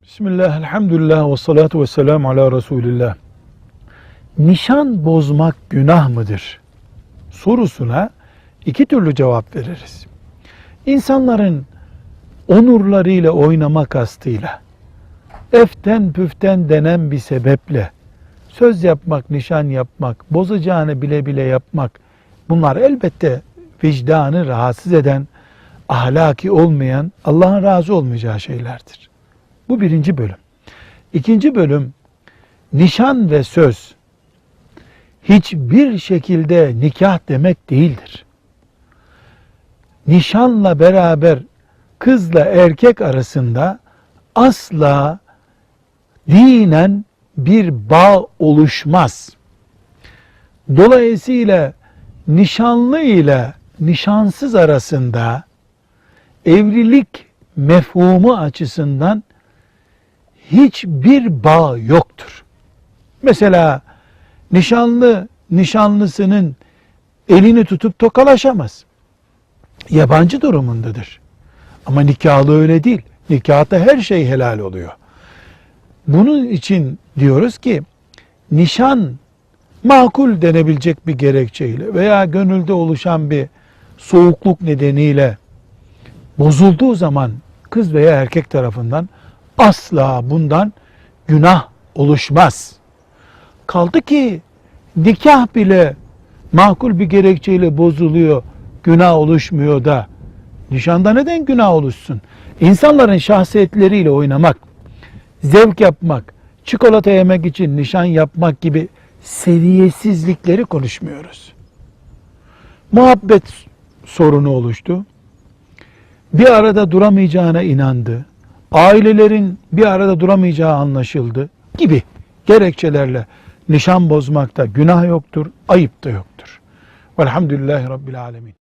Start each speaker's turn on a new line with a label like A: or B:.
A: Bismillah, elhamdülillah ve salatu ve selamu ala Resulillah. Nişan bozmak günah mıdır sorusuna iki türlü cevap veririz. İnsanların onurlarıyla oynama kastıyla, eften püften denen bir sebeple söz yapmak, nişan yapmak, bozacağını bile bile yapmak, bunlar elbette vicdanı rahatsız eden, ahlaki olmayan, Allah'ın razı olmayacağı şeylerdir. Bu birinci bölüm. İkinci bölüm, nişan ve söz hiçbir şekilde nikah demek değildir. Nişanla beraber kızla erkek arasında asla dinen bir bağ oluşmaz. Dolayısıyla nişanlı ile nişansız arasında evlilik mefhumu açısından hiçbir bağ yoktur. Mesela nişanlı nişanlısının elini tutup tokalaşamaz. Yabancı durumundadır. Ama nikahlı öyle değil. Nikahta her şey helal oluyor. Bunun için diyoruz ki nişan makul denebilecek bir gerekçeyle veya gönülde oluşan bir soğukluk nedeniyle bozulduğu zaman kız veya erkek tarafından asla bundan günah oluşmaz. Kaldı ki nikah bile makul bir gerekçeyle bozuluyor, günah oluşmuyor da nişanda neden günah oluşsun? İnsanların şahsiyetleriyle oynamak, zevk yapmak, çikolata yemek için nişan yapmak gibi seviyesizlikleri konuşmuyoruz. Muhabbet sorunu oluştu. Bir arada duramayacağına inandı. Ailelerin bir arada duramayacağı anlaşıldı gibi gerekçelerle nişan bozmakta günah yoktur, ayıp da yoktur. Velhamdülillahi Rabbil Alemin.